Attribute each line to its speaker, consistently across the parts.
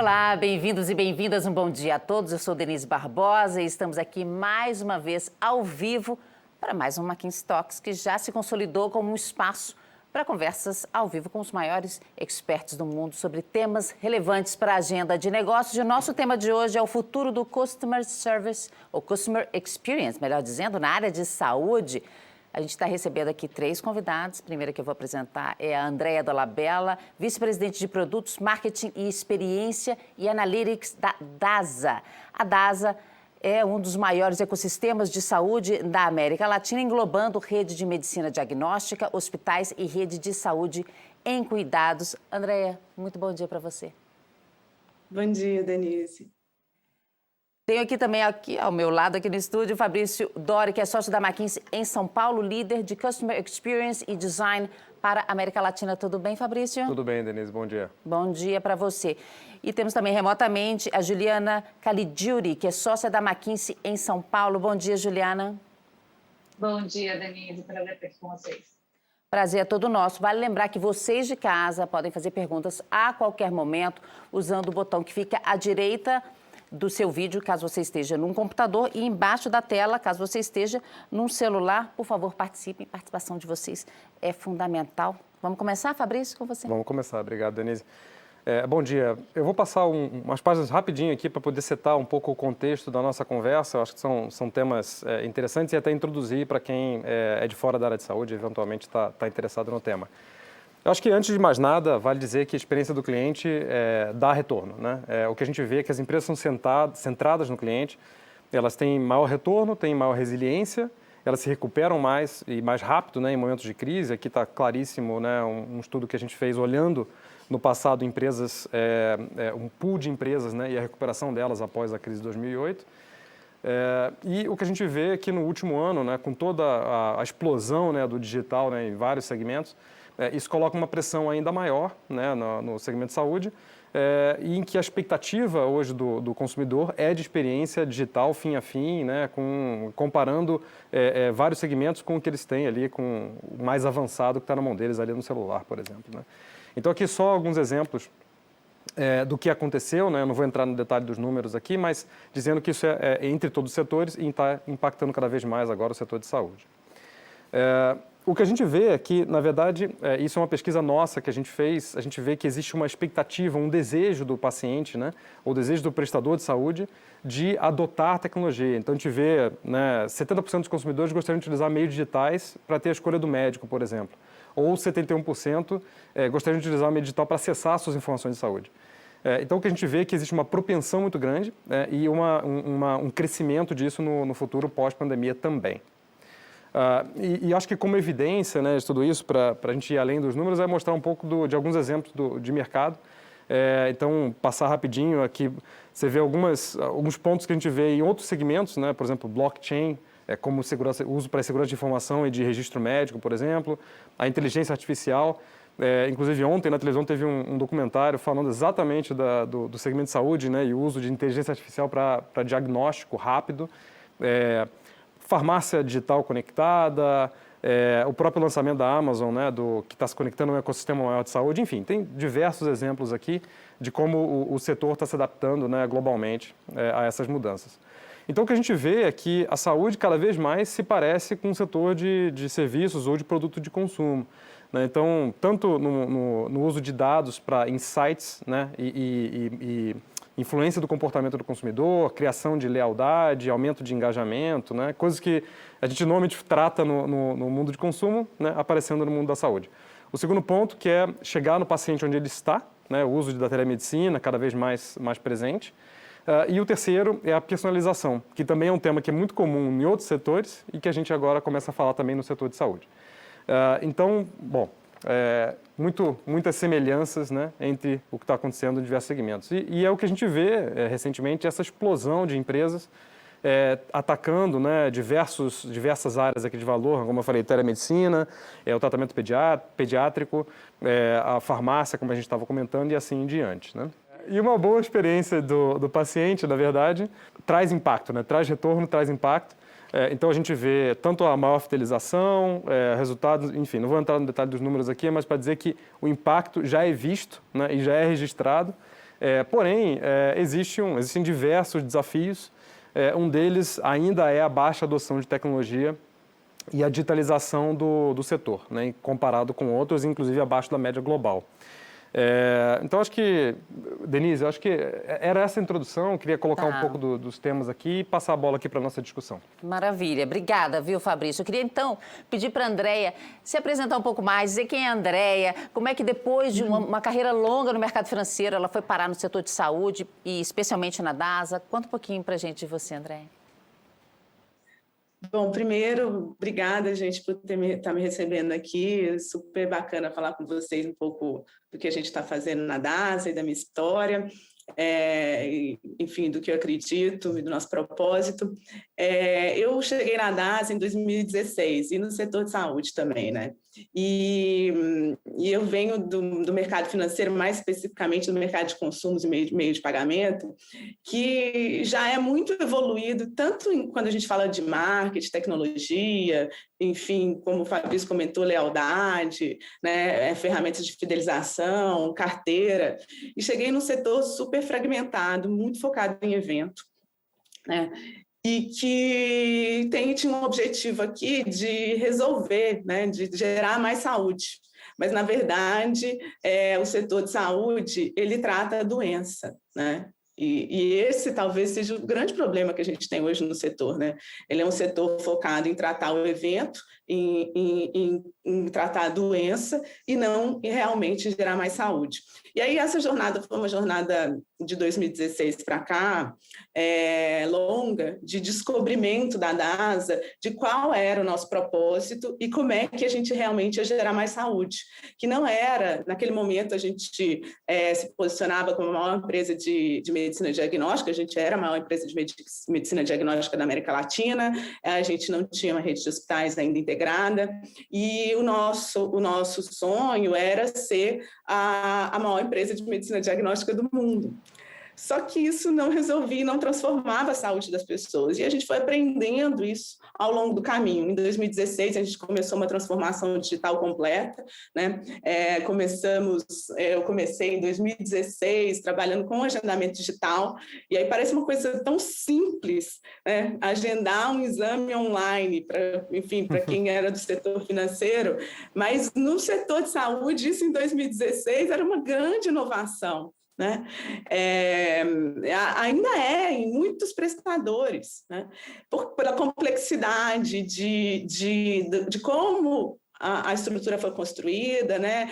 Speaker 1: Olá, bem-vindos e bem-vindas, um bom dia a todos. Eu sou Denise Barbosa e estamos aqui mais uma vez ao vivo para mais um McKinsey Talks, que já se consolidou como um espaço para conversas ao vivo com os maiores experts do mundo sobre temas relevantes para a agenda de negócios. E o nosso tema de hoje é o futuro do Customer Service, ou Customer Experience, melhor dizendo, na área de saúde. A gente está recebendo aqui 3 convidados. A primeira que eu vou apresentar é a Andrea Dolabella, vice-presidente de Produtos, Marketing e Experiência e Analytics da DASA. A DASA é um dos maiores ecossistemas de saúde da América Latina, englobando rede de medicina diagnóstica, hospitais e rede de saúde em cuidados. Andrea, muito bom dia para você.
Speaker 2: Bom dia, Denise.
Speaker 1: Tenho aqui também, aqui ao meu lado, aqui no estúdio, o Fabrício Dori, que é sócio da McKinsey em São Paulo, líder de Customer Experience e Design para a América Latina. Tudo bem, Fabrício?
Speaker 3: Tudo bem, Denise. Bom dia.
Speaker 1: Bom dia para você. E temos também remotamente a Juliana Caligiuri, que é sócia da McKinsey em São Paulo. Bom dia, Juliana.
Speaker 4: Bom dia, Denise. Prazer estar aqui com vocês.
Speaker 1: Prazer é todo nosso. Vale lembrar que vocês de casa podem fazer perguntas a qualquer momento usando o botão que fica à direita do seu vídeo, caso você esteja num computador, e embaixo da tela, caso você esteja num celular. Por favor, participem. A participação de vocês é fundamental. Vamos começar, Fabrício, com você?
Speaker 3: Vamos começar. Obrigado, Denise. Bom dia. Eu vou passar umas páginas rapidinho aqui para poder setar um pouco o contexto da nossa conversa. Eu acho que são temas interessantes e até introduzir para quem é de fora da área de saúde e eventualmente está interessado no tema. Eu acho que, antes de mais nada, vale dizer que a experiência do cliente dá retorno, né? O que a gente vê é que as empresas são centradas no cliente, elas têm maior retorno, têm maior resiliência, elas se recuperam mais e mais rápido, né, em momentos de crise. Aqui está claríssimo, né, um estudo que a gente fez olhando no passado empresas, um pool de empresas, né, e a recuperação delas após a crise de 2008. E o que a gente vê é que no último ano, né, com toda a explosão, né, do digital, né, em vários segmentos, isso coloca uma pressão ainda maior, né, no segmento de saúde, e em que a expectativa hoje do consumidor é de experiência digital fim a fim, né, comparando vários segmentos com o que eles têm ali, com o mais avançado que está na mão deles ali no celular, por exemplo, né. Então aqui só alguns exemplos do que aconteceu, né, eu não vou entrar no detalhe dos números aqui, mas dizendo que isso é entre todos os setores e está impactando cada vez mais agora o setor de saúde. O que a gente vê é que, na verdade, isso é uma pesquisa nossa que a gente fez, a gente vê que existe uma expectativa, um desejo do paciente, né, ou desejo do prestador de saúde de adotar tecnologia. Então, a gente vê, né, 70% dos consumidores gostariam de utilizar meios digitais para ter a escolha do médico, por exemplo. Ou 71% gostariam de utilizar o meio digital para acessar suas informações de saúde. Então, o que a gente vê é que existe uma propensão muito grande e um crescimento disso no futuro pós-pandemia também. E acho que como evidência, né, de tudo isso, para a gente ir além dos números, é mostrar um pouco de alguns exemplos de mercado. Então, passar rapidinho aqui, você vê alguns pontos que a gente vê em outros segmentos, né, por exemplo, blockchain, como uso para segurança de informação e de registro médico, por exemplo, a inteligência artificial. Inclusive, ontem na televisão teve um documentário falando exatamente do segmento de saúde, né, e o uso de inteligência artificial para diagnóstico rápido. Farmácia digital conectada, o próprio lançamento da Amazon, né, que está se conectando a um ecossistema maior de saúde. Enfim, tem diversos exemplos aqui de como o setor está se adaptando, né, globalmente a essas mudanças. Então, o que a gente vê é que a saúde cada vez mais se parece com o setor de serviços ou de produto de consumo, né? Então, tanto no uso de dados para insights, né, e influência do comportamento do consumidor, criação de lealdade, aumento de engajamento, né? Coisas que a gente normalmente trata no mundo de consumo, né, aparecendo no mundo da saúde. O segundo ponto, que é chegar no paciente onde ele está, né, o uso da telemedicina cada vez mais presente. E o terceiro é a personalização, que também é um tema que é muito comum em outros setores e que a gente agora começa a falar também no setor de saúde. Então, bom, muitas semelhanças, né, entre o que está acontecendo em diversos segmentos. E é o que a gente vê recentemente, essa explosão de empresas atacando, né, diversas áreas aqui de valor, como eu falei, telemedicina, o tratamento pediátrico, a farmácia, como a gente estava comentando, e assim em diante, né? E uma boa experiência do paciente, na verdade, traz impacto, né? Traz retorno, traz impacto. Então, a gente vê tanto a maior fidelização, resultados, enfim, não vou entrar no detalhe dos números aqui, mas para dizer que o impacto já é visto, né, e já é registrado, Porém, existem diversos desafios. Um deles ainda é a baixa adoção de tecnologia e a digitalização do setor, né, comparado com outros, inclusive abaixo da média global. Então, acho que, Denise, acho que era essa a introdução, eu queria colocar um pouco dos temas aqui e passar a bola aqui para a nossa discussão.
Speaker 1: Maravilha, obrigada, viu, Fabrício? Eu queria, então, pedir para a Andréia se apresentar um pouco mais, dizer quem é a Andréia, como é que depois de uma carreira longa no mercado financeiro, ela foi parar no setor de saúde e especialmente na DASA. Conta um pouquinho para a gente de você, Andréia.
Speaker 2: Bom, primeiro, obrigada, gente, por estar me recebendo aqui. Super bacana falar com vocês um pouco do que a gente está fazendo na DASA e da minha história, enfim, do que eu acredito e do nosso propósito. Eu cheguei na DASA em 2016 e no setor de saúde também, né? E eu venho do mercado financeiro, mais especificamente do mercado de consumos e meio de pagamento, que já é muito evoluído, tanto quando a gente fala de marketing, tecnologia, enfim, como o Fabrício comentou, lealdade, né, ferramentas de fidelização, carteira, e cheguei num setor super fragmentado, muito focado em evento, né? E que tinha um objetivo aqui de resolver, né, de gerar mais saúde. Mas, na verdade, o setor de saúde, ele trata a doença, né? E esse talvez seja o grande problema que a gente tem hoje no setor, né? Ele é um setor focado em tratar o evento, em tratar a doença e não em realmente gerar mais saúde. E aí essa jornada foi uma jornada de 2016 para cá, longa, de descobrimento da DASA, de qual era o nosso propósito e como é que a gente realmente ia gerar mais saúde. Que não era, naquele momento a gente se posicionava como a maior empresa de medicina diagnóstica, a gente era a maior empresa de medicina diagnóstica da América Latina, a gente não tinha uma rede de hospitais ainda integrada, e o nosso sonho era ser a maior empresa de medicina diagnóstica do mundo. Só que isso não resolvia, não transformava a saúde das pessoas. E a gente foi aprendendo isso ao longo do caminho. Em 2016, a gente começou uma transformação digital completa, né? Eu comecei em 2016 trabalhando com agendamento digital, e aí parece uma coisa tão simples, né? Agendar um exame online, para quem era do setor financeiro, mas no setor de saúde, isso em 2016 era uma grande inovação. Né? Ainda em muitos prestadores, né? Pela complexidade de como a estrutura foi construída, né?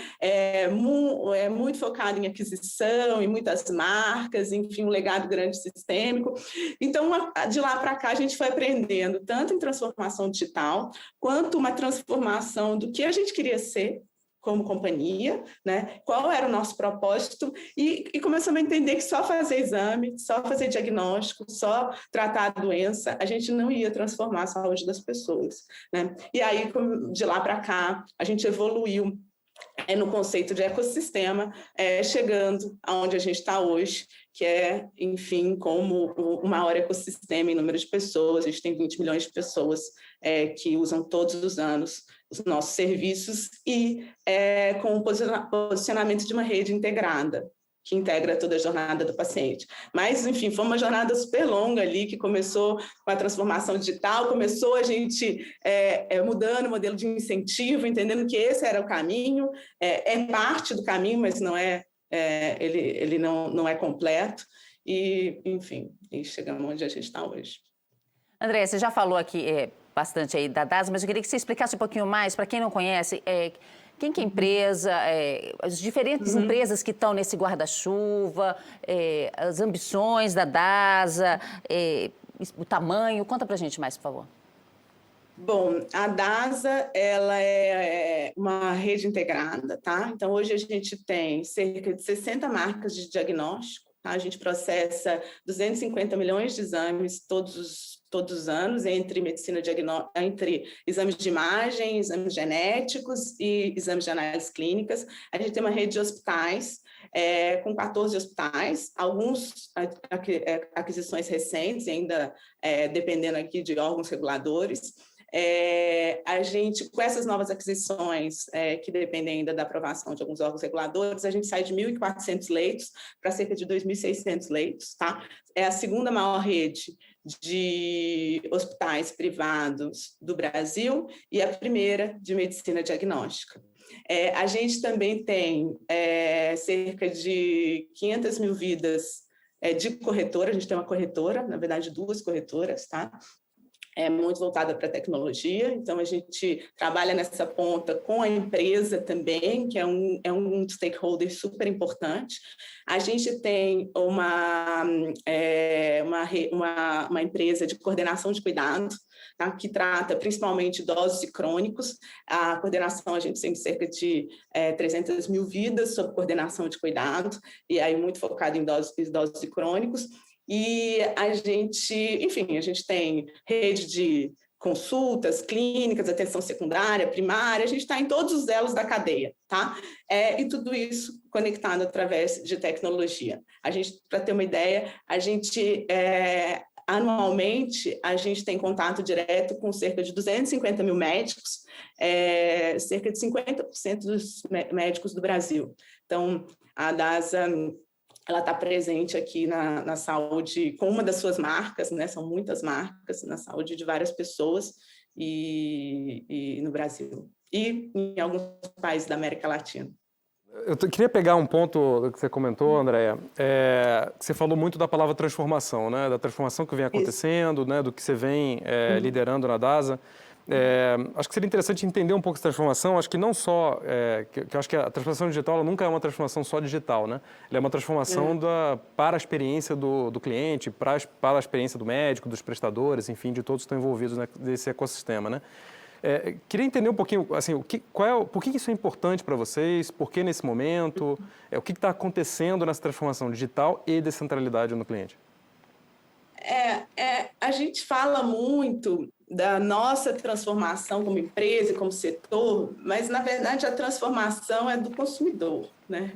Speaker 2: Muito focado em aquisição, em muitas marcas, enfim, um legado grande sistêmico. Então, de lá para cá, a gente foi aprendendo tanto em transformação digital, quanto uma transformação do que a gente queria ser como companhia, né? Qual era o nosso propósito, e começamos a entender que só fazer exame, só fazer diagnóstico, só tratar a doença, a gente não ia transformar a saúde das pessoas, né? E aí, de lá para cá, a gente evoluiu no conceito de ecossistema, chegando aonde a gente está hoje, que é, enfim, como o maior ecossistema em número de pessoas. A gente tem 20 milhões de pessoas que usam todos os anos os nossos serviços e com o posicionamento de uma rede integrada, que integra toda a jornada do paciente. Mas, enfim, foi uma jornada super longa ali, que começou com a transformação digital, começou a gente mudando o modelo de incentivo, entendendo que esse era o caminho, é parte do caminho, mas não ele não é completo, e, enfim, e chegamos onde a gente está hoje.
Speaker 1: Andréia, você já falou aqui bastante aí da DASA, mas eu queria que você explicasse um pouquinho mais, para quem não conhece, quem que é a empresa, as diferentes empresas que estão nesse guarda-chuva, as ambições da DASA, o tamanho. Conta para a gente mais, por favor.
Speaker 2: Bom, a DASA, ela é uma rede integrada, tá? Então, hoje a gente tem cerca de 60 marcas de diagnóstico, tá? A gente processa 250 milhões de exames todos os anos, entre entre exames de imagem, exames genéticos e exames de análises clínicas. A gente tem uma rede de hospitais, com 14 hospitais, alguns aquisições recentes, ainda dependendo aqui de órgãos reguladores, A gente, com essas novas aquisições, que dependem ainda da aprovação de alguns órgãos reguladores, a gente sai de 1.400 leitos para cerca de 2.600 leitos, tá? É a segunda maior rede de hospitais privados do Brasil e a primeira de medicina diagnóstica. A gente também tem cerca de 500 mil vidas de corretora, a gente tem uma corretora, na verdade 2 corretoras, tá? Muito voltada para a tecnologia, então a gente trabalha nessa ponta com a empresa também, que é um stakeholder super importante. A gente tem uma empresa de coordenação de cuidado, tá, que trata principalmente idosos e crônicos. A coordenação, a gente tem cerca de 300 mil vidas sob coordenação de cuidado, e aí muito focado em idosos e crônicos. E a gente tem rede de consultas, clínicas, atenção secundária, primária, a gente está em todos os elos da cadeia, tá? E tudo isso conectado através de tecnologia. A gente, para ter uma ideia, anualmente, a gente tem contato direto com cerca de 250 mil médicos, cerca de 50% dos médicos do Brasil. Então, a DASA, ela está presente aqui na saúde com uma das suas marcas, né? São muitas marcas na saúde de várias pessoas e no Brasil e em alguns países da América Latina.
Speaker 3: Eu queria pegar um ponto que você comentou, Andréia, que você falou muito da palavra transformação, né? Da transformação que vem acontecendo, né? Do que você vem liderando na DASA. Acho que seria interessante entender um pouco essa transformação. Acho que não só... que eu acho que a transformação digital ela nunca é uma transformação só digital, né? Ela é uma transformação para a experiência do cliente, para a experiência do médico, dos prestadores, enfim, de todos que estão envolvidos nesse ecossistema, né? Queria entender um pouquinho, assim, por que isso é importante para vocês, por que nesse momento, o que está acontecendo nessa transformação digital e descentralidade no cliente?
Speaker 2: A gente fala muito da nossa transformação como empresa e como setor, mas, na verdade, a transformação é do consumidor, né?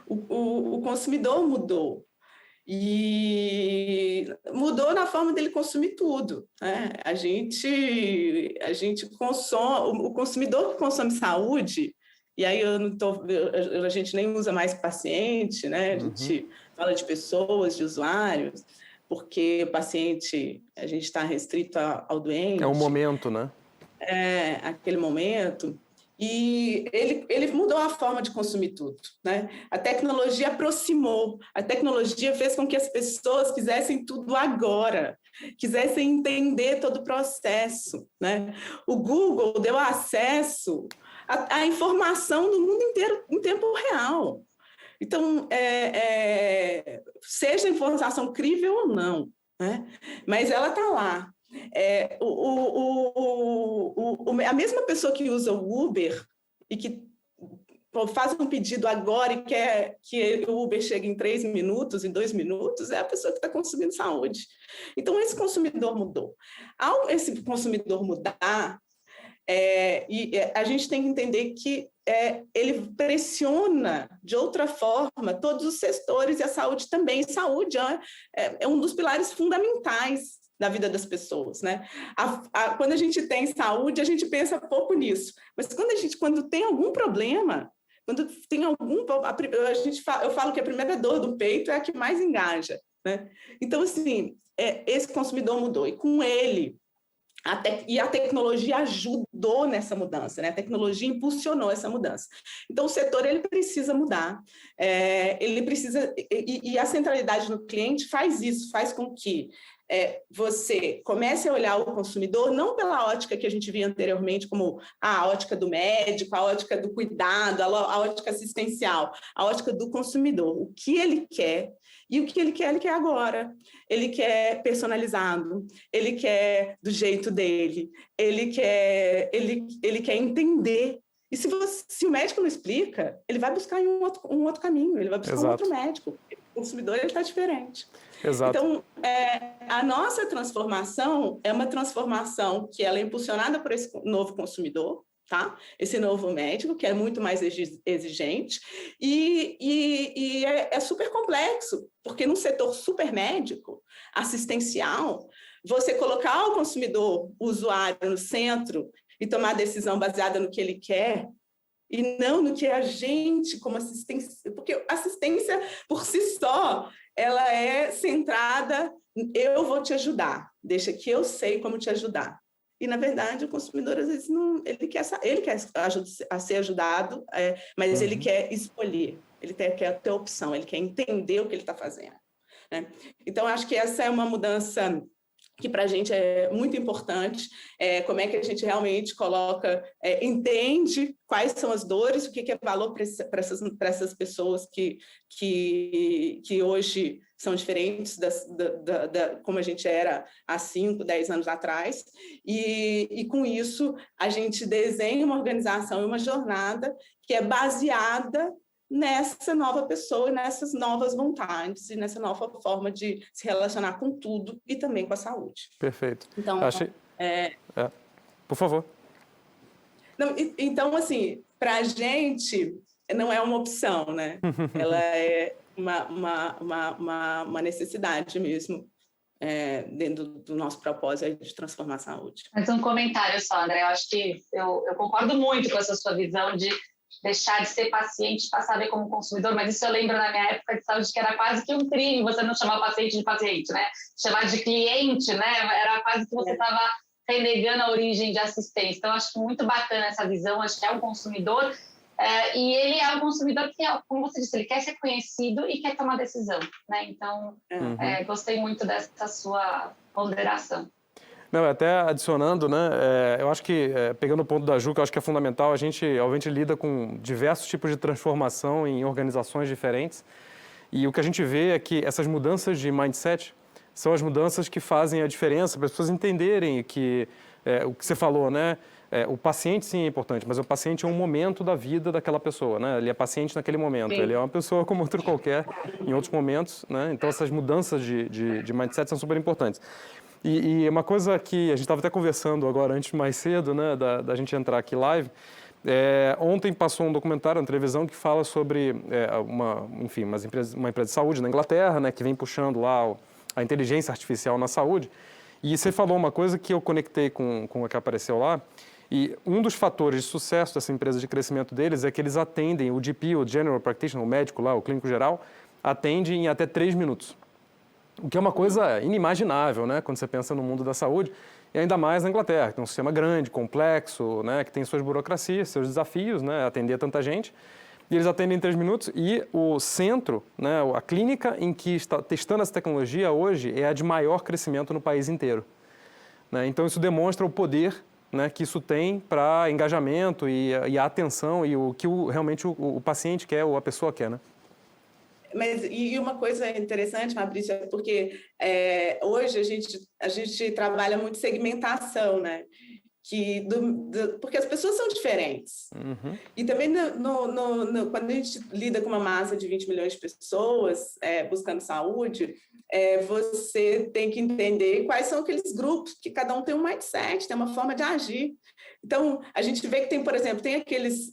Speaker 2: O consumidor mudou. E mudou na forma dele consumir tudo, né? A gente consome, o consumidor que consome saúde, e aí a gente nem usa mais paciente, né? A gente fala de pessoas, de usuários, porque o paciente, a gente está restrito ao doente.
Speaker 3: É um momento, né?
Speaker 2: Aquele momento. E ele mudou a forma de consumir tudo, né? A tecnologia aproximou, a tecnologia fez com que as pessoas quisessem tudo agora, quisessem entender todo o processo, né? O Google deu acesso à informação do mundo inteiro em tempo real. Então, seja informação crível ou não, né? Mas ela está lá. A mesma pessoa que usa o Uber e que faz um pedido agora e quer que o Uber chegue em 3 minutos, em 2 minutos, é a pessoa que está consumindo saúde. Então, esse consumidor mudou. Ao esse consumidor mudar, a gente tem que entender que ele pressiona de outra forma todos os setores e a saúde também. Saúde é um dos pilares fundamentais da vida das pessoas, né? Quando a gente tem saúde, a gente pensa pouco nisso, mas quando tem algum problema, eu falo que a primeira dor do peito é a que mais engaja, né? Então, assim, esse consumidor mudou, e com ele a tecnologia ajudou nessa mudança, né? A tecnologia impulsionou essa mudança. Então, o setor ele precisa mudar, ele precisa, e a centralidade no cliente faz isso, faz com que você comece a olhar o consumidor não pela ótica que a gente via anteriormente, como a ótica do médico, a ótica do cuidado, a ótica assistencial, a ótica do consumidor. O que ele quer, e o que ele quer agora. Ele quer personalizado, ele quer do jeito dele, ele quer entender. E se o médico não explica, ele vai buscar em um outro caminho, ele vai buscar um outro médico. O consumidor está diferente.
Speaker 3: Exato.
Speaker 2: Então, a nossa transformação é uma transformação que ela é impulsionada por esse novo consumidor, tá? Esse novo médico, que é muito mais exigente, e é super complexo, porque num setor super médico, assistencial, você colocar o consumidor, o usuário, no centro e tomar a decisão baseada no que ele quer e não no que a gente, como assistência... Porque assistência, por si só, ela é centrada, eu vou te ajudar, deixa que eu sei como te ajudar. E, na verdade, o consumidor, às vezes, não, ele quer ser ajudado, mas ele quer escolher, ele quer ter opção, ele quer entender o que ele está fazendo. Né? Então, acho que essa é uma mudança que para a gente é muito importante, como é que a gente realmente coloca, entende quais são as dores, o que é valor para essas pessoas que hoje são diferentes como a gente era há 5, 10 anos atrás, e com isso a gente desenha uma organização e uma jornada que é baseada nessa nova pessoa, nessas novas vontades e nessa nova forma de se relacionar com tudo e também com a saúde.
Speaker 3: Perfeito.
Speaker 2: Então,
Speaker 3: por favor.
Speaker 2: Não, então, assim, para a gente não é uma opção, né? Ela é uma necessidade mesmo dentro do nosso propósito de transformar a saúde.
Speaker 4: Mas um comentário só, André. Eu acho que eu concordo muito com essa sua visão de deixar de ser paciente, passar a ver como consumidor, mas isso eu lembro na minha época de saúde que era quase que um crime você não chamar paciente de paciente, né? Chamar de cliente, né? Era quase que você estava renegando a origem de assistência. Então, acho muito bacana essa visão, acho que é um consumidor, e ele é um consumidor que, como você disse, ele quer ser conhecido e quer tomar decisão, né? Então, gostei muito dessa sua ponderação.
Speaker 3: Não, até adicionando, né, eu acho que, pegando o ponto da Ju, que eu acho que é fundamental, a gente, obviamente, lida com diversos tipos de transformação em organizações diferentes, e o que a gente vê é que essas mudanças de mindset são as mudanças que fazem a diferença para as pessoas entenderem que, o que você falou, né, o paciente sim é importante, mas o paciente é um momento da vida daquela pessoa, né, ele é paciente naquele momento, sim. Ele é uma pessoa como outro qualquer em outros momentos, né, então essas mudanças de mindset são super importantes. E uma coisa que a gente estava até conversando agora, antes mais cedo, né, da gente entrar aqui live, ontem passou um documentário na televisão que fala sobre uma empresa de saúde na Inglaterra, né, que vem puxando lá a inteligência artificial na saúde. E você falou uma coisa que eu conectei com o que apareceu lá, e um dos fatores de sucesso dessa empresa, de crescimento deles, é que eles atendem, o GP, o General Practitioner, o médico lá, o clínico geral, atende em até 3 minutos. O que é uma coisa inimaginável, né, quando você pensa no mundo da saúde, e ainda mais na Inglaterra, que tem um sistema grande, complexo, né, que tem suas burocracias, seus desafios, né, atender tanta gente. E eles atendem em 3 minutos e o centro, né, a clínica em que está testando essa tecnologia hoje é a de maior crescimento no país inteiro. Né? Então isso demonstra o poder, né, que isso tem para engajamento e a atenção e o que realmente o paciente quer ou a pessoa quer, né?
Speaker 2: Mas, e uma coisa interessante, Fabrício, é porque hoje a gente trabalha muito segmentação, né? Porque as pessoas são diferentes. Uhum. E também, quando a gente lida com uma massa de 20 milhões de pessoas buscando saúde, você tem que entender quais são aqueles grupos, que cada um tem um mindset, tem uma forma de agir. Então, a gente vê que tem, por exemplo, tem aqueles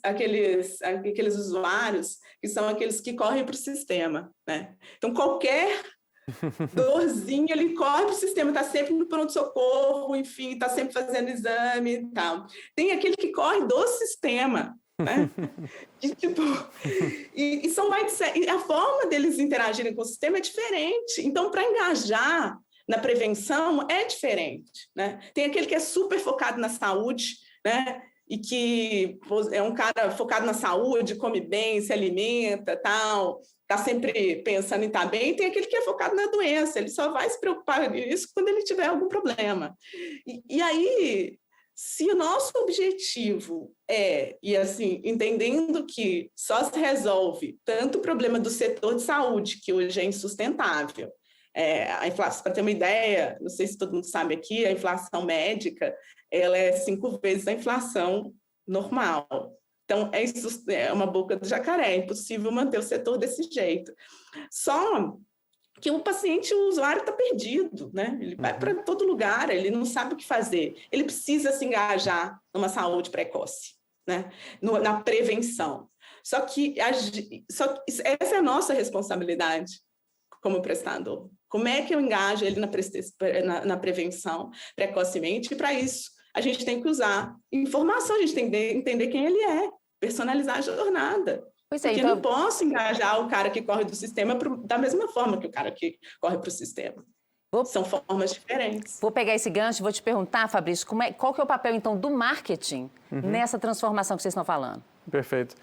Speaker 2: usuários que são aqueles que correm para o sistema, né? Então, qualquer dorzinho, ele corre para o sistema, está sempre no pronto-socorro, enfim, está sempre fazendo exame e tal. Tem aquele que corre do sistema, né? E são mindset, e a forma deles interagirem com o sistema é diferente. Então, para engajar na prevenção, é diferente, né? Tem aquele que é super focado na saúde, né? E que é um cara focado na saúde, come bem, se alimenta, tal, está sempre pensando em estar bem. E tem aquele que é focado na doença, ele só vai se preocupar com isso quando ele tiver algum problema. E aí, se o nosso objetivo e assim, entendendo que só se resolve tanto o problema do setor de saúde, que hoje é insustentável, a inflação, para ter uma ideia, não sei se todo mundo sabe aqui, a inflação médica, ela é 5 vezes a inflação normal. Então, é uma boca do jacaré, é impossível manter o setor desse jeito. Só que o paciente, o usuário está perdido, né? Ele vai para todo lugar, ele não sabe o que fazer. Ele precisa se engajar numa precoce, né? Na prevenção. Só que essa é a nossa responsabilidade como prestador? Como é que eu engajo ele na prevenção precocemente? E para isso, a gente tem que usar informação, a gente tem que entender quem ele é, personalizar a jornada.
Speaker 1: Pois é,
Speaker 2: Porque
Speaker 1: então...
Speaker 2: não posso engajar o cara que corre do sistema da mesma forma que o cara que corre para o sistema. São formas diferentes.
Speaker 1: Vou pegar esse gancho e vou te perguntar, Fabrício, qual que é o papel, então, do marketing nessa transformação que vocês estão falando?
Speaker 3: Perfeito.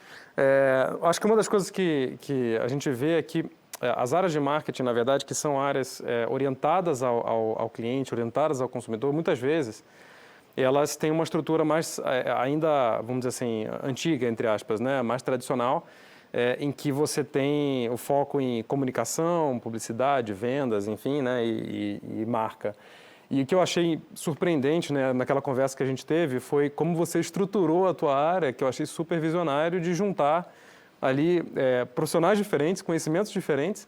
Speaker 3: Acho que uma das coisas que a gente vê é que as áreas de marketing, na verdade, que são áreas orientadas ao cliente, orientadas ao consumidor, muitas vezes, elas têm uma estrutura mais, ainda, vamos dizer assim, antiga, entre aspas, né? Mais tradicional, em que você tem o foco em comunicação, publicidade, vendas, enfim, né? E marca. E o que eu achei surpreendente, né, naquela conversa que a gente teve foi como você estruturou a tua área, que eu achei super visionário, de juntar ali profissionais diferentes, conhecimentos diferentes,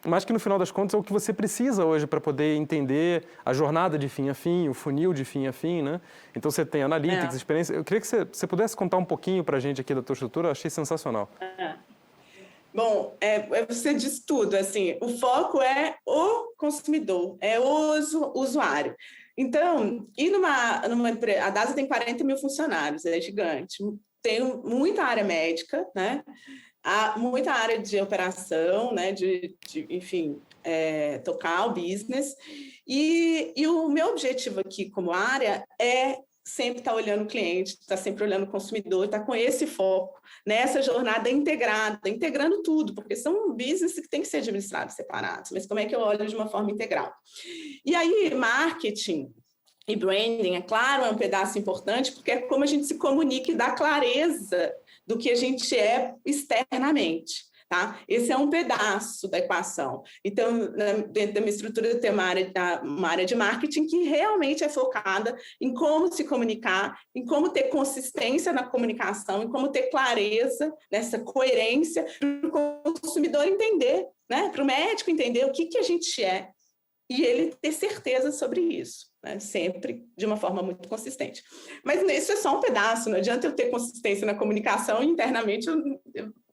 Speaker 3: mas que no final das contas é o que você precisa hoje para poder entender a jornada de fim a fim, o funil de fim a fim, né? Então você tem analytics, experiência. Eu queria que você pudesse contar um pouquinho para a gente aqui da tua estrutura, eu achei sensacional.
Speaker 2: Bom, você diz tudo, assim, o foco é o consumidor, é o usuário. Então, a DASA tem 40 mil funcionários, é gigante. Tem muita área médica, né? Há muita área de operação, né? Enfim, tocar o business. E o meu objetivo aqui como área é sempre estar olhando o cliente, estar sempre olhando o consumidor, estar com esse foco nessa jornada integrada, integrando tudo, porque são business que tem que ser administrados separados, mas como é que eu olho de uma forma integral? E aí, marketing e branding, é claro, é um pedaço importante, porque é como a gente se comunica e dá clareza do que a gente é externamente. Tá? Esse é um pedaço da equação. Então, dentro da minha estrutura, eu tenho uma área de marketing que realmente é focada em como se comunicar, em como ter consistência na comunicação, em como ter clareza, nessa coerência, para o consumidor entender, né? Para o médico entender o que a gente é e ele ter certeza sobre isso. Né? Sempre de uma forma muito consistente. Mas isso é só um pedaço, não adianta eu ter consistência na comunicação e internamente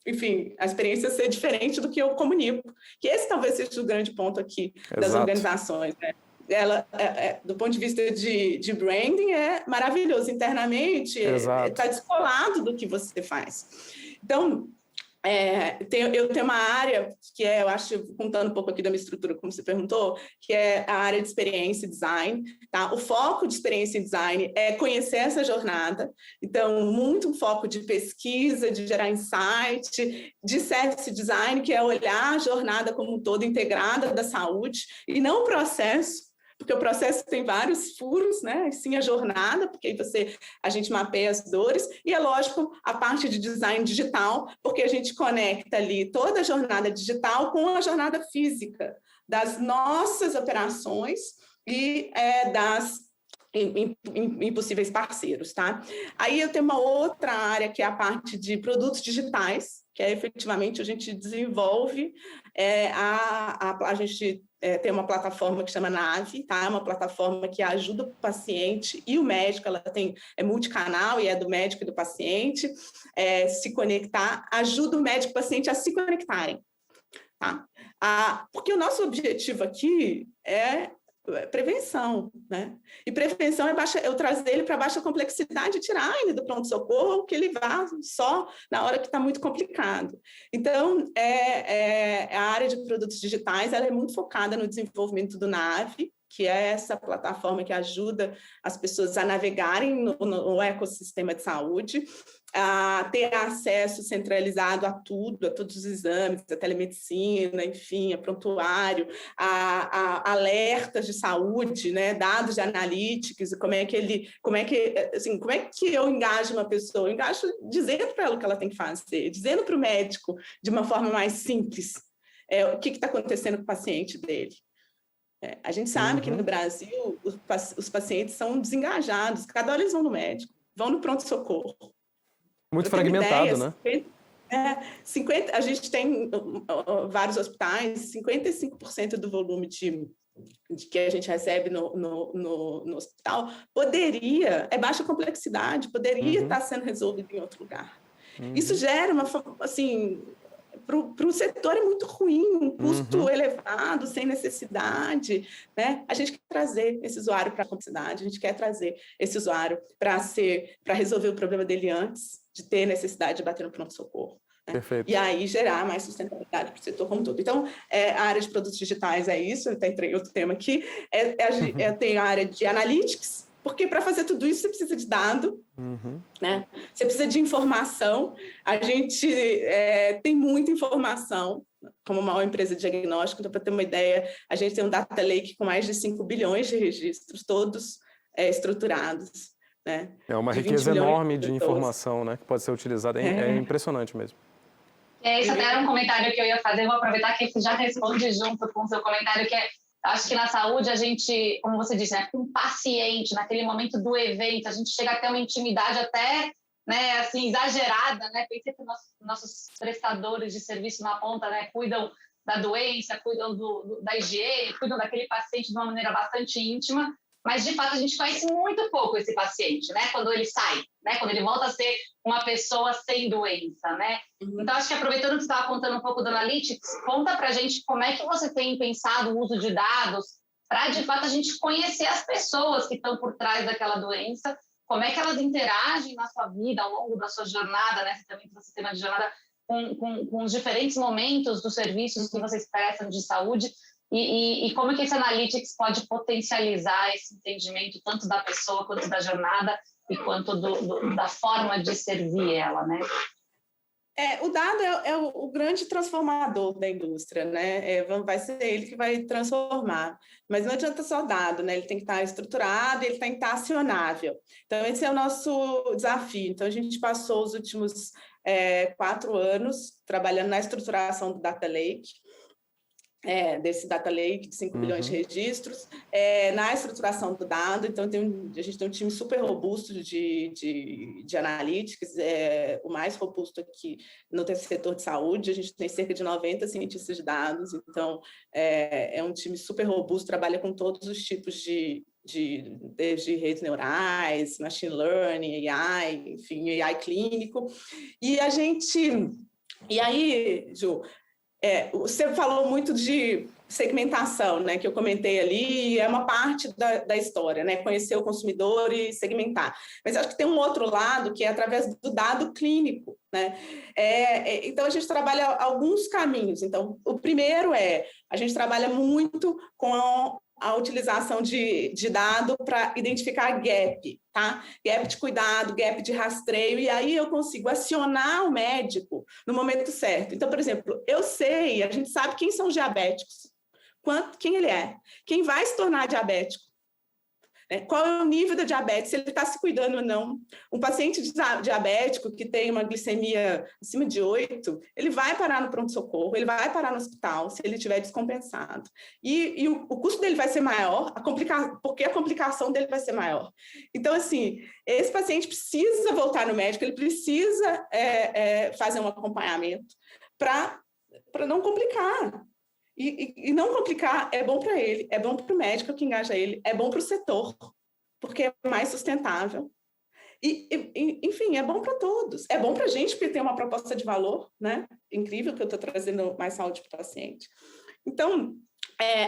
Speaker 2: enfim, a experiência ser diferente do que eu comunico. Que esse talvez seja o grande ponto aqui das organizações. Né? Ela, do ponto de vista de branding, é maravilhoso. Internamente, está descolado do que você faz. Então, eu tenho uma área que eu acho, contando um pouco aqui da minha estrutura, como você perguntou, que é a área de experiência e design. Tá? O foco de experiência e design é conhecer essa jornada, então, muito um foco de pesquisa, de gerar insight, de service design, que é olhar a jornada como um todo integrada da saúde, e não o processo, porque o processo tem vários furos, né? Sim, a jornada, porque aí a gente mapeia as dores, e é lógico a parte de design digital, porque a gente conecta ali toda a jornada digital com a jornada física das nossas operações e das impossíveis parceiros, tá? Aí eu tenho uma outra área que é a parte de produtos digitais, que é efetivamente a gente desenvolve, a gente tem uma plataforma que chama Nave, tá? É uma plataforma que ajuda o paciente e o médico, ela é multicanal e é do médico e do paciente, se conectar, ajuda o médico e o paciente a se conectarem, tá? Porque o nosso objetivo aqui é prevenção, né? E prevenção eu trazer ele para baixa complexidade e tirar ele do pronto-socorro, que ele vá só na hora que está muito complicado. Então, a área de produtos digitais, ela é muito focada no desenvolvimento do Nave, que é essa plataforma que ajuda as pessoas a navegarem no ecossistema de saúde, a ter acesso centralizado a tudo, a todos os exames, a telemedicina, enfim, a prontuário, a alertas de saúde, né, dados de analytics, como é que eu engajo uma pessoa? Eu engajo dizendo para ela o que ela tem que fazer, dizendo para o médico de uma forma mais simples o que está acontecendo com o paciente dele. A gente sabe que no Brasil os pacientes são desengajados, cada hora eles vão no médico, vão no pronto-socorro.
Speaker 3: Muito fragmentado, né?
Speaker 2: A gente tem vários hospitais, 55% do volume de que a gente recebe no hospital é baixa complexidade, poderia estar sendo resolvido em outro lugar. Isso gera o setor é muito ruim, um custo elevado, sem necessidade, né? A gente quer trazer esse usuário para a complexidade, a gente quer trazer esse usuário para resolver o problema dele antes de ter necessidade de bater no pronto-socorro.
Speaker 3: Perfeito.
Speaker 2: E aí gerar mais sustentabilidade para o setor como todo. Então, a área de produtos digitais é isso, tem outro tema aqui, tem a área de analytics, porque para fazer tudo isso você precisa de dado, né? Você precisa de informação. A gente tem muita informação, como uma empresa de diagnóstico, então, para ter uma ideia, a gente tem um data lake com mais de 5 bilhões de registros, todos estruturados. Né?
Speaker 3: É uma riqueza enorme de informação, né, que pode ser utilizada, é impressionante mesmo.
Speaker 4: Esse até era um comentário que eu ia fazer, vou aproveitar que você já responde junto com o seu comentário, que acho que na saúde a gente, como você disse, né, com o paciente, naquele momento do evento, a gente chega a ter uma intimidade até, né, assim, exagerada, né, pensei que nossos prestadores de serviço na ponta, né, cuidam da doença, cuidam da higiene, cuidam daquele paciente de uma maneira bastante íntima, mas, de fato, a gente conhece muito pouco esse paciente, né? Quando ele sai, né? Quando ele volta a ser uma pessoa sem doença, né? Então, acho que aproveitando que você estava contando um pouco do Analytics, conta pra gente como é que você tem pensado o uso de dados para, de fato, a gente conhecer as pessoas que estão por trás daquela doença, como é que elas interagem na sua vida, ao longo da sua jornada, né? Você também tem um sistema de jornada com os diferentes momentos dos serviços que vocês prestam de saúde. E como que esse Analytics pode potencializar esse entendimento tanto da pessoa quanto da jornada e quanto da forma de servir ela, né?
Speaker 2: O dado é o grande transformador da indústria, né? Vai ser ele que vai transformar. Mas não adianta só dado, né? Ele tem que estar estruturado, ele tem que estar acionável. Então, esse é o nosso desafio. Então, a gente passou os últimos 4 anos trabalhando na estruturação do Data Lake, desse data lake de 5 bilhões de registros, na estruturação do dado. Então, a gente tem um time super robusto de analytics, o mais robusto aqui no setor de saúde. A gente tem cerca de 90 cientistas de dados, então é um time super robusto, trabalha com todos os tipos desde redes neurais, machine learning, AI, enfim, AI clínico. E aí, Ju, você falou muito de segmentação, né, que eu comentei ali, e é uma parte da história, né, conhecer o consumidor e segmentar. Mas acho que tem um outro lado, que é através do dado clínico, né? Então, a gente trabalha alguns caminhos. Então, o primeiro a gente trabalha muito com a utilização de dado para identificar gap, tá? Gap de cuidado, gap de rastreio, e aí eu consigo acionar o médico no momento certo. Então, por exemplo, a gente sabe quem são os diabéticos, quem ele é, quem vai se tornar diabético, né? Qual é o nível da diabetes, se ele está se cuidando ou não. Um paciente diabético que tem uma glicemia acima de 8, ele vai parar no pronto-socorro, ele vai parar no hospital se ele estiver descompensado. E o custo dele vai ser maior, porque a complicação dele vai ser maior. Então, assim, esse paciente precisa voltar no médico, ele precisa fazer um acompanhamento para não complicar. E não complicar é bom para ele, é bom para o médico que engaja ele, é bom para o setor, porque é mais sustentável. Enfim, é bom para todos. É bom para a gente, porque tem uma proposta de valor, né? Incrível que eu estou trazendo mais saúde para o paciente. Então,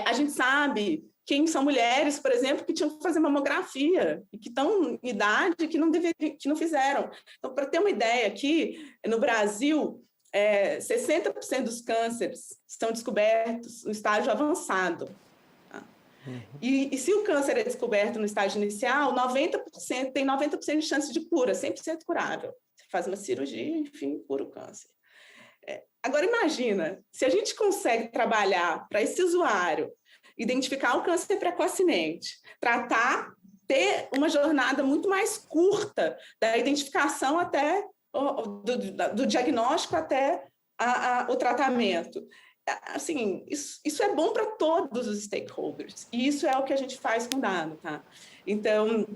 Speaker 2: a gente sabe quem são mulheres, por exemplo, que tinham que fazer mamografia e que estão em idade que não fizeram. Então, para ter uma ideia aqui, no Brasil, 60% dos cânceres estão descobertos no estágio avançado. Tá? E se o câncer é descoberto no estágio inicial, tem 90% de chance de cura, 100% curável. Você faz uma cirurgia, enfim, cura o câncer. Agora, imagina, se a gente consegue trabalhar para esse usuário, identificar o câncer precocemente, tratar, ter uma jornada muito mais curta da identificação até do diagnóstico até o tratamento. Assim, isso é bom para todos os stakeholders, e isso é o que a gente faz com dado, tá? Então,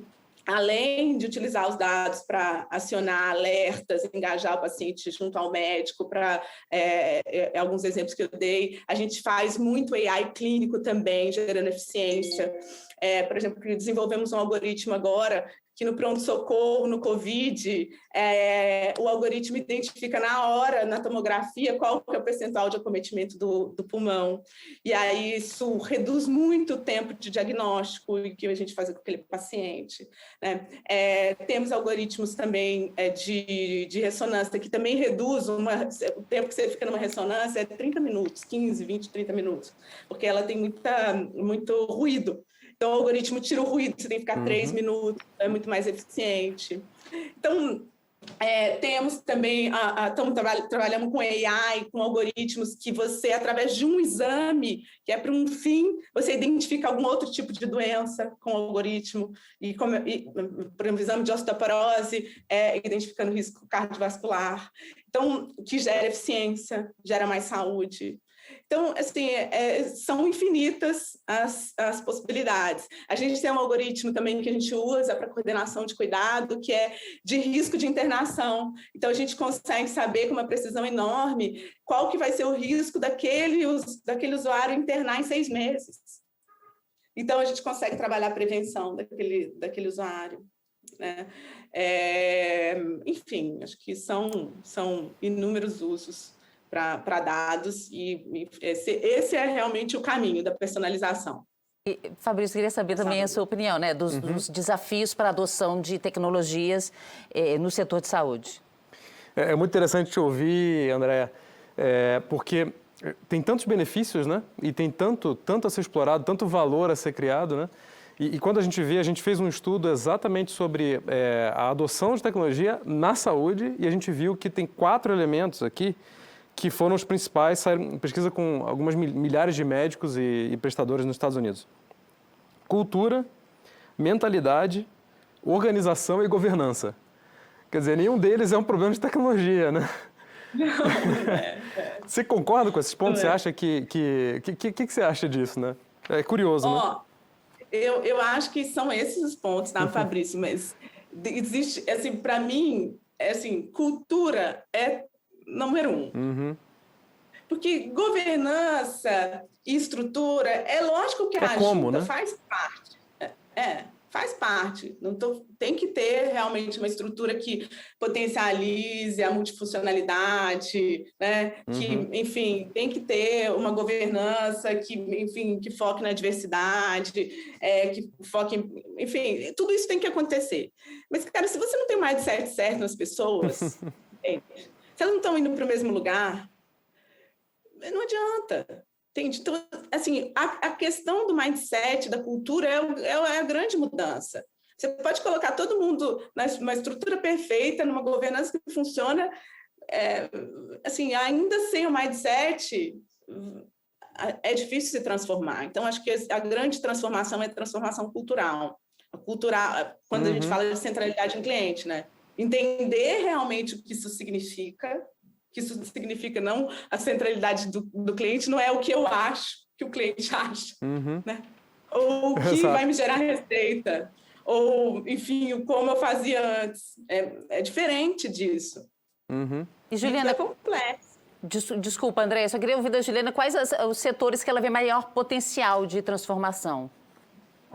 Speaker 2: além de utilizar os dados para acionar alertas, engajar o paciente junto ao médico, para alguns exemplos que eu dei, a gente faz muito AI clínico também, gerando eficiência. Por exemplo, desenvolvemos um algoritmo agora que no pronto-socorro, no Covid, o algoritmo identifica na hora, na tomografia, qual que é o percentual de acometimento do pulmão. E aí isso reduz muito o tempo de diagnóstico que a gente faz com aquele paciente, né? Temos algoritmos também de ressonância, que também reduz o tempo que você fica numa ressonância, 30 minutos, 15, 20, 30 minutos, porque ela tem muito ruído. Então, o algoritmo tira o ruído, você tem que ficar 3 minutos, é muito mais eficiente. Então, temos também, trabalhamos com AI, com algoritmos que você, através de um exame, que é para um fim, você identifica algum outro tipo de doença com o algoritmo, por exemplo, exame de osteoporose, identificando risco cardiovascular. Então, que gera eficiência, gera mais saúde. Então, assim, são infinitas as possibilidades. A gente tem um algoritmo também que a gente usa para coordenação de cuidado, que é de risco de internação. Então, a gente consegue saber com uma precisão enorme qual que vai ser o risco daquele usuário internar em 6 meses. Então, a gente consegue trabalhar a prevenção daquele usuário, né? Enfim, acho que são inúmeros usos para dados, e esse é realmente o caminho da personalização.
Speaker 1: E, Fabrício, queria saber também a sua opinião, né, dos desafios para a adoção de tecnologias no setor de saúde.
Speaker 3: É muito interessante te ouvir, Andréa, porque tem tantos benefícios, né? E tem tanto a ser explorado, tanto valor a ser criado, né? E quando a gente fez um estudo exatamente sobre a adoção de tecnologia na saúde, e a gente viu que tem 4 elementos aqui que foram os principais, saíram pesquisa com algumas milhares de médicos e prestadores nos Estados Unidos. Cultura, mentalidade, organização e governança. Quer dizer, nenhum deles é um problema de tecnologia, né?
Speaker 2: Não,
Speaker 3: Você concorda com esses pontos? Você acha que você acha disso, né? É curioso, né?
Speaker 2: Eu acho que são esses os pontos, tá, Fabrício? Mas existe, assim, para mim, cultura é número 1. Porque governança e estrutura, é lógico que a ajuda, né? Faz parte. Faz parte. Tem que ter realmente uma estrutura que potencialize a multifuncionalidade, né? Que, enfim, tem que ter uma governança que foque na diversidade, que foque enfim, tudo isso tem que acontecer. Mas, cara, se você não tem mais de certo nas pessoas, se elas não estão indo para o mesmo lugar, não adianta. Entende? Então, assim, a questão do mindset, da cultura, é a grande mudança. Você pode colocar todo mundo numa estrutura perfeita, numa governança que funciona, assim, ainda sem o mindset, é difícil se transformar. Então, acho que a grande transformação é a transformação cultural. Quando a gente fala de centralidade em cliente, né? Entender realmente o que isso significa, não a centralidade do cliente, não é o que eu acho que o cliente acha, né? Ou o que vai me gerar receita, ou, enfim, como eu fazia antes. É diferente disso.
Speaker 1: E, Juliana,
Speaker 2: isso é complexo.
Speaker 1: Desculpa, André, só queria ouvir da Juliana quais os setores que ela vê maior potencial de transformação.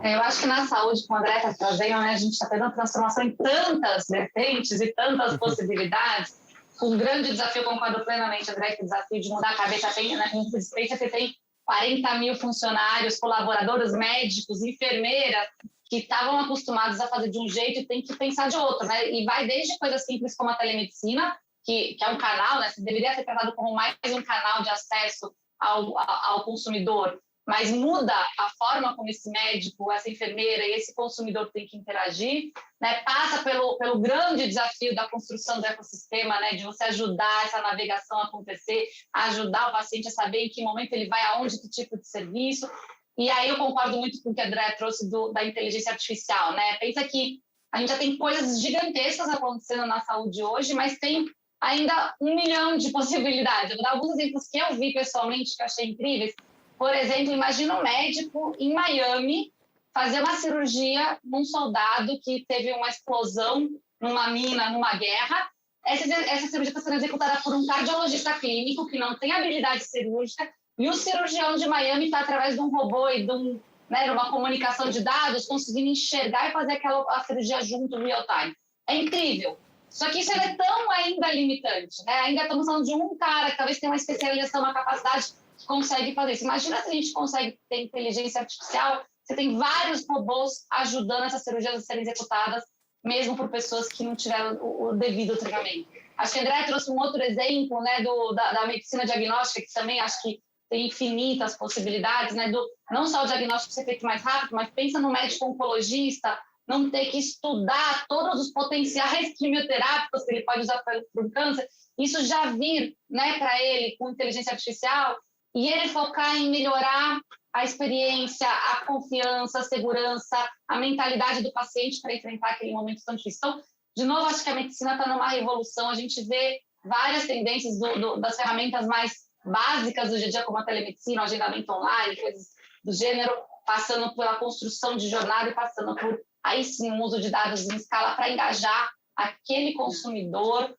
Speaker 4: Eu acho que na saúde, como o André está trazendo, né, a gente está tendo uma transformação em tantas vertentes e tantas possibilidades. Um grande desafio, concordo plenamente, André, que o desafio de mudar a cabeça tem, né? Você tem 40 mil funcionários, colaboradores, médicos, enfermeiras, que estavam acostumados a fazer de um jeito e tem que pensar de outro, né? E vai desde coisas simples como a telemedicina, que é um canal, né? Você deveria ser tratado como mais um canal de acesso ao consumidor, mas muda a forma como esse médico, essa enfermeira e esse consumidor tem que interagir, né? Passa pelo grande desafio da construção do ecossistema, né? De você ajudar essa navegação a acontecer, ajudar o paciente a saber em que momento ele vai aonde, que tipo de serviço. E aí eu concordo muito com o que a André trouxe da inteligência artificial, né? Pensa que a gente já tem coisas gigantescas acontecendo na saúde hoje, mas tem ainda 1 milhão de possibilidades. Eu vou dar alguns exemplos que eu vi pessoalmente que eu achei incríveis. Por exemplo, imagina um médico em Miami fazer uma cirurgia num soldado que teve uma explosão numa mina, numa guerra. Essa cirurgia está sendo executada por um cardiologista clínico que não tem habilidade cirúrgica, e o cirurgião de Miami está, através de um robô e de né, numa comunicação de dados, conseguindo enxergar e fazer a cirurgia junto no real time. É incrível. Só que isso é tão ainda limitante, né? Ainda estamos falando de um cara que talvez tenha uma especialização, uma capacidade que consegue fazer isso. Imagina se a gente consegue ter inteligência artificial, você tem vários robôs ajudando essas cirurgias a serem executadas, mesmo por pessoas que não tiveram o devido treinamento. Acho que a Andrea trouxe um outro exemplo, né, da medicina diagnóstica, que também acho que tem infinitas possibilidades, né, não só o diagnóstico ser feito mais rápido, mas pensa no médico oncologista, não ter que estudar todos os potenciais quimioterápicos que ele pode usar para o câncer, isso já vir, né, para ele com inteligência artificial e ele focar em melhorar a experiência, a confiança, a segurança, a mentalidade do paciente para enfrentar aquele momento tão difícil. Então, de novo, acho que a medicina está numa revolução, a gente vê várias tendências das ferramentas mais básicas do dia a dia, como a telemedicina, o agendamento online, coisas do gênero, passando pela construção de jornada e passando por, aí sim, o uso de dados em escala para engajar aquele consumidor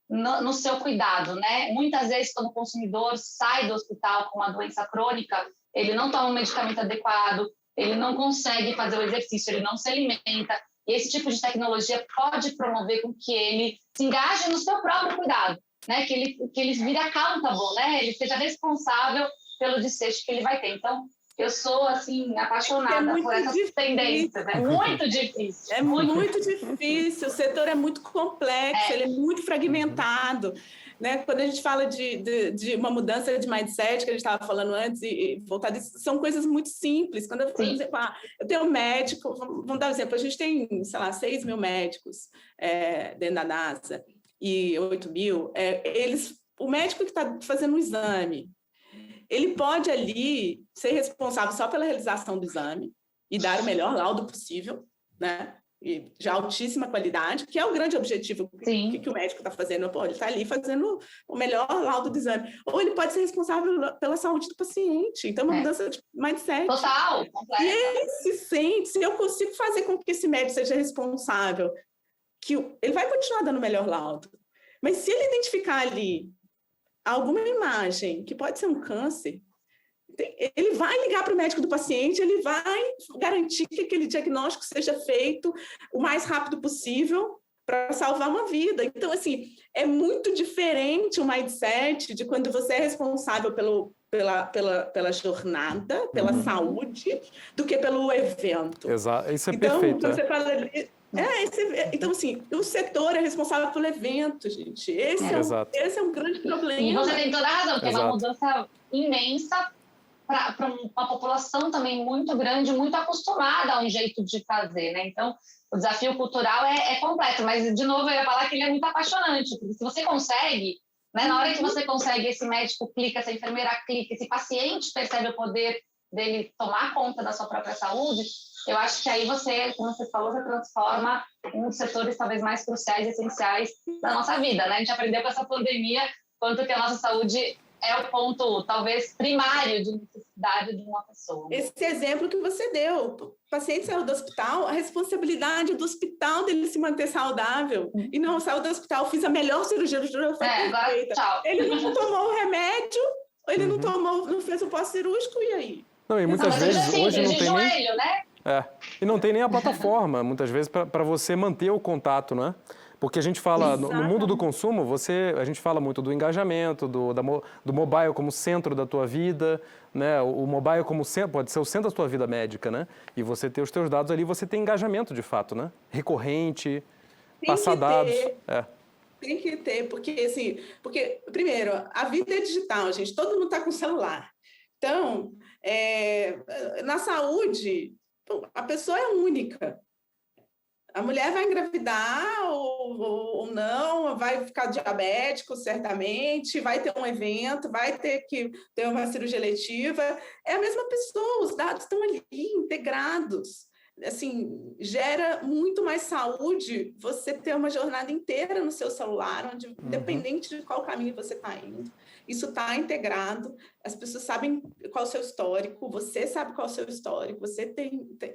Speaker 4: no seu cuidado, né? Muitas vezes, quando o consumidor sai do hospital com uma doença crônica, ele não toma um medicamento adequado, ele não consegue fazer o exercício, ele não se alimenta, e esse tipo de tecnologia pode promover com que ele se engaje no seu próprio cuidado, né? Que ele vire accountable, né? Ele seja responsável pelo desfecho que ele vai ter. Então, eu sou, assim, apaixonada por essas tendências. É muito difícil.
Speaker 2: É muito difícil. O setor é muito complexo, ele é muito fragmentado. Né? Quando a gente fala de uma mudança de mindset, que a gente estava falando antes, e voltar disso, são coisas muito simples. Quando eu, por exemplo, eu tenho um médico, vamos dar um exemplo, a gente tem, sei lá, 6 mil médicos dentro da NASA e 8 mil, o médico que está fazendo um exame, ele pode ali ser responsável só pela realização do exame e dar o melhor laudo possível, né? E de altíssima qualidade, que é o grande objetivo que o médico está fazendo. Pô, ele está ali fazendo o melhor laudo do exame. Ou ele pode ser responsável pela saúde do paciente. Então, é uma mudança de mindset.
Speaker 4: Total,
Speaker 2: e ele se sente, se eu consigo fazer com que esse médico seja responsável, que ele vai continuar dando o melhor laudo. Mas se ele identificar ali alguma imagem que pode ser um câncer, ele vai ligar para o médico do paciente, ele vai garantir que aquele diagnóstico seja feito o mais rápido possível para salvar uma vida. Então, assim, é muito diferente o mindset de quando você é responsável pela jornada, pela saúde, do que pelo evento.
Speaker 3: Exato, isso é
Speaker 2: então,
Speaker 3: perfeito.
Speaker 2: Então, você fala ali... então, assim, o setor é responsável pelo evento, gente. Esse é um grande problema.
Speaker 4: E você tem toda a razão, porque é uma mudança imensa para uma população também muito grande, muito acostumada a um jeito de fazer, né? Então, o desafio cultural é completo, mas, de novo, eu ia falar que ele é muito apaixonante, porque se você consegue, né, na hora que você consegue, esse médico clica, essa enfermeira clica, esse paciente percebe o poder dele tomar conta da sua própria saúde, eu acho que aí você, como você falou, você transforma um dos setores talvez mais cruciais e essenciais da nossa vida, né? A gente aprendeu com essa pandemia quanto que a nossa saúde é o ponto, talvez, primário de necessidade de uma pessoa.
Speaker 2: Esse exemplo que você deu, o paciente saiu do hospital, a responsabilidade do hospital dele se manter saudável. E não, saiu do hospital, fiz a melhor cirurgia do dia, foi perfeita.
Speaker 4: Tchau.
Speaker 2: Ele não tomou o remédio, ele não fez o pós-cirúrgico, e aí?
Speaker 3: Não, e muitas vezes
Speaker 4: assim,
Speaker 3: hoje não tem
Speaker 4: joelho, né?
Speaker 3: E não tem nem a plataforma, muitas vezes, para você manter o contato, não é? Porque a gente fala, no mundo do consumo, a gente fala muito do engajamento, do mobile como centro da tua vida, né? O mobile como centro, pode ser o centro da tua vida médica, né? E você ter os teus dados ali, você tem engajamento de fato, né? Recorrente, passar dados.
Speaker 2: Tem que ter, porque, primeiro, a vida é digital, gente, todo mundo está com celular. Então, na saúde, a pessoa é única. A mulher vai engravidar ou não, vai ficar diabético, certamente, vai ter um evento, vai ter que ter uma cirurgia eletiva. É a mesma pessoa, os dados estão ali integrados. Assim, gera muito mais saúde você ter uma jornada inteira no seu celular, onde, independente de qual caminho você está indo, isso está integrado, as pessoas sabem qual é o seu histórico, você sabe qual é o seu histórico, você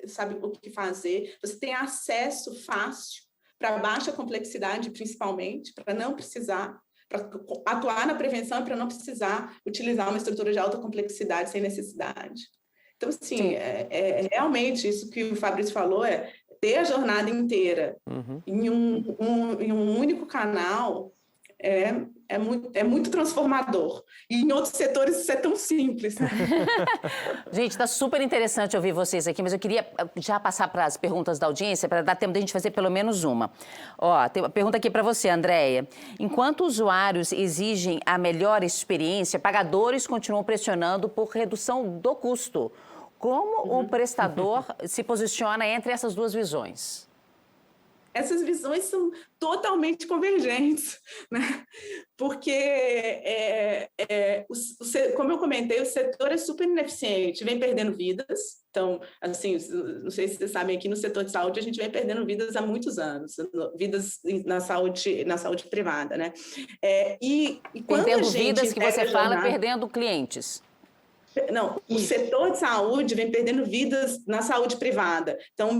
Speaker 2: sabe o que fazer, você tem acesso fácil para baixa complexidade, principalmente, para não precisar, para atuar na prevenção e para não precisar utilizar uma estrutura de alta complexidade sem necessidade. Então, assim, realmente isso que o Fabrício falou ter a jornada inteira em um único canal é muito transformador. E em outros setores isso é tão simples, né?
Speaker 1: Gente, está super interessante ouvir vocês aqui, mas eu queria já passar para as perguntas da audiência, para dar tempo de a gente fazer pelo menos uma. Ó, tem uma pergunta aqui para você, Andréia. Enquanto usuários exigem a melhor experiência, pagadores continuam pressionando por redução do custo. Como o prestador se posiciona entre essas duas visões?
Speaker 2: Essas visões são totalmente convergentes, né? Porque, como eu comentei, o setor é super ineficiente, vem perdendo vidas. Então, assim, não sei se vocês sabem, aqui no setor de saúde a gente vem perdendo vidas há muitos anos, vidas na saúde privada, né? E quando
Speaker 1: perdendo
Speaker 2: a gente
Speaker 1: vidas que você fala, perdendo clientes.
Speaker 2: Não, o setor de saúde vem perdendo vidas na saúde privada. Então,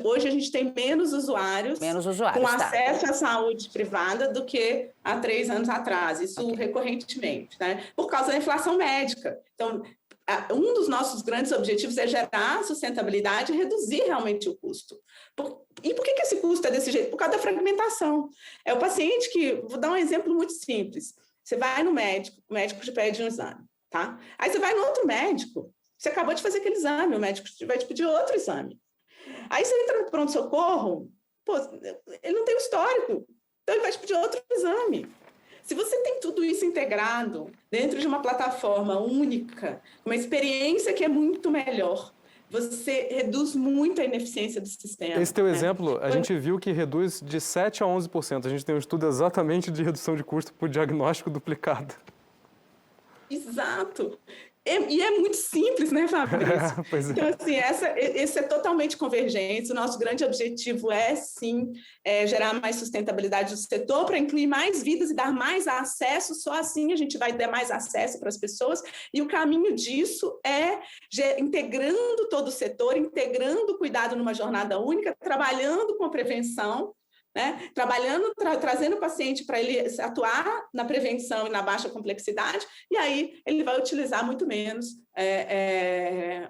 Speaker 2: hoje a gente tem menos usuários com acesso à saúde privada do que há 3 anos atrás, isso recorrentemente, né? Por causa da inflação médica. Então, um dos nossos grandes objetivos é gerar sustentabilidade e reduzir realmente o custo. E por que esse custo é desse jeito? Por causa da fragmentação. É o paciente que... Vou dar um exemplo muito simples. Você vai no médico, o médico te pede um exame. Tá? Aí você vai no outro médico, você acabou de fazer aquele exame, o médico vai te pedir outro exame. Aí você entra no pronto-socorro, ele não tem o histórico, então ele vai te pedir outro exame. Se você tem tudo isso integrado dentro de uma plataforma única, uma experiência que é muito melhor, você reduz muito a ineficiência do sistema.
Speaker 3: Esse teu exemplo, a gente viu que reduz de 7% a 11%. A gente tem um estudo exatamente de redução de custo por diagnóstico duplicado.
Speaker 2: Exato. E é muito simples, né, Fabrício?
Speaker 3: Pois é.
Speaker 2: Então, assim, esse é totalmente convergente. O nosso grande objetivo é, sim, gerar mais sustentabilidade do setor para incluir mais vidas e dar mais acesso. Só assim a gente vai ter mais acesso para as pessoas. E o caminho disso é integrando todo o setor, integrando o cuidado numa jornada única, trabalhando com a prevenção, né? Trazendo o paciente para ele atuar na prevenção e na baixa complexidade, e aí ele vai utilizar muito menos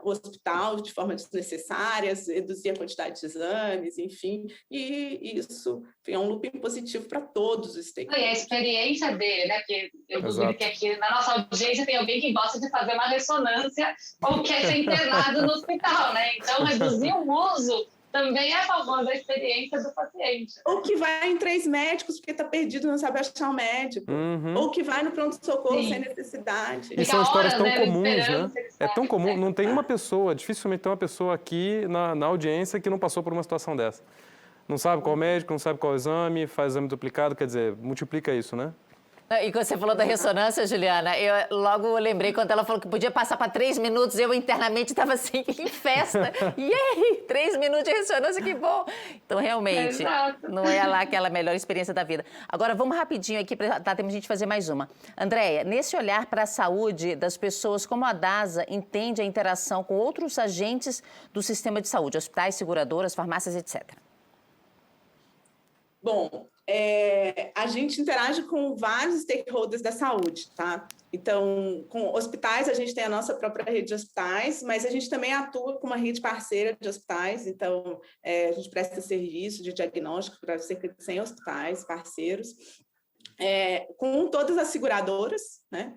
Speaker 2: o hospital de forma desnecessária, reduzir a quantidade de exames, enfim, e isso é um looping positivo para todos os stakeholders.
Speaker 4: E a experiência dele, né? Que eu duvido que aqui na nossa audiência tem alguém que gosta de fazer uma ressonância ou quer ser internado no hospital, né? Então, reduzir o uso também é a favor da experiência do paciente.
Speaker 2: Ou que vai em 3 médicos porque está perdido, não sabe achar um médico. Ou que vai no pronto-socorro sem necessidade.
Speaker 3: E são histórias tão comuns, né? É tão comum, não tem uma pessoa, dificilmente tem uma pessoa aqui na audiência que não passou por uma situação dessa. Não sabe qual médico, não sabe qual exame, faz exame duplicado, quer dizer, multiplica isso, né?
Speaker 1: E quando você falou da ressonância, Juliana, eu logo lembrei quando ela falou que podia passar para 3 minutos, eu internamente estava assim, em festa. E aí, 3 minutos de ressonância, que bom! Então, realmente, não é lá aquela melhor experiência da vida. Agora, vamos rapidinho aqui para dar tempo de a gente fazer mais uma. Andréia, nesse olhar para a saúde das pessoas, como a DASA entende a interação com outros agentes do sistema de saúde, hospitais, seguradoras, farmácias, etc.?
Speaker 2: Bom, a gente interage com vários stakeholders da saúde, tá? Então, com hospitais, a gente tem a nossa própria rede de hospitais, mas a gente também atua com uma rede parceira de hospitais, então a gente presta serviço de diagnóstico para cerca de 100 hospitais parceiros, com todas as seguradoras, né?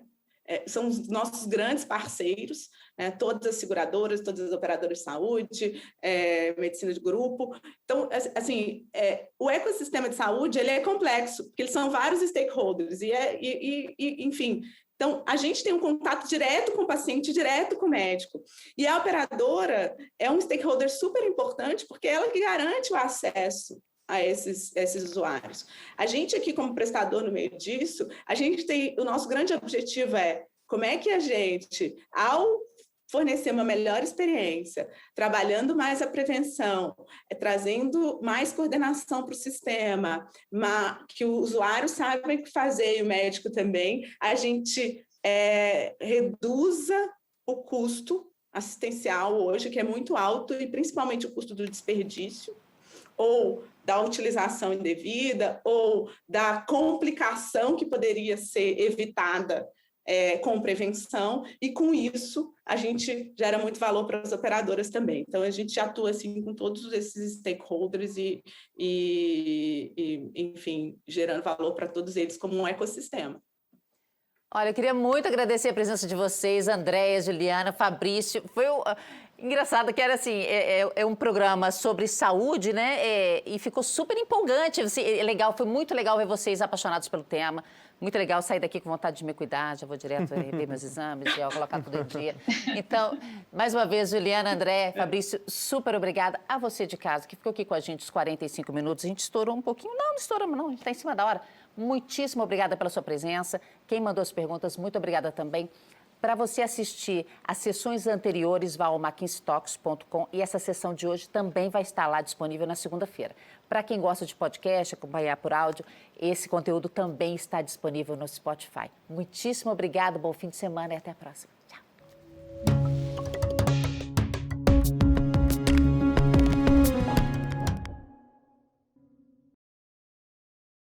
Speaker 2: São os nossos grandes parceiros, né? Todas as seguradoras, todas as operadoras de saúde, medicina de grupo. Então, assim, o ecossistema de saúde ele é complexo, porque eles são vários stakeholders, enfim. Então, a gente tem um contato direto com o paciente, direto com o médico. E a operadora é um stakeholder super importante, porque ela que garante o acesso a esses usuários. A gente aqui, como prestador no meio disso, o nosso grande objetivo é como é que a gente, ao fornecer uma melhor experiência, trabalhando mais a prevenção, trazendo mais coordenação para o sistema, que o usuário saiba o que fazer e o médico também, a gente reduza o custo assistencial hoje, que é muito alto, e principalmente o custo do desperdício, ou da utilização indevida, ou da complicação que poderia ser evitada com prevenção, e com isso a gente gera muito valor para as operadoras também. Então, a gente atua assim com todos esses stakeholders enfim, gerando valor para todos eles como um ecossistema.
Speaker 1: Olha, eu queria muito agradecer a presença de vocês, Andréia, Juliana, Fabrício. Foi engraçado que era assim, é um programa sobre saúde, né? E ficou super empolgante. Assim, foi muito legal ver vocês apaixonados pelo tema. Muito legal sair daqui com vontade de me cuidar. Já vou direto ver meus exames e colocar tudo em dia. Então, mais uma vez, Juliana, André, Fabrício, super obrigada. A você de casa, que ficou aqui com a gente os 45 minutos. A gente estourou um pouquinho. Não estouramos não, a gente está em cima da hora. Muitíssimo obrigada pela sua presença. Quem mandou as perguntas, muito obrigada também. Para você assistir as sessões anteriores, vá ao mckinseytalks.com e essa sessão de hoje também vai estar lá disponível na segunda-feira. Para quem gosta de podcast, acompanhar por áudio, esse conteúdo também está disponível no Spotify. Muitíssimo obrigado, bom fim de semana e até a próxima. Tchau.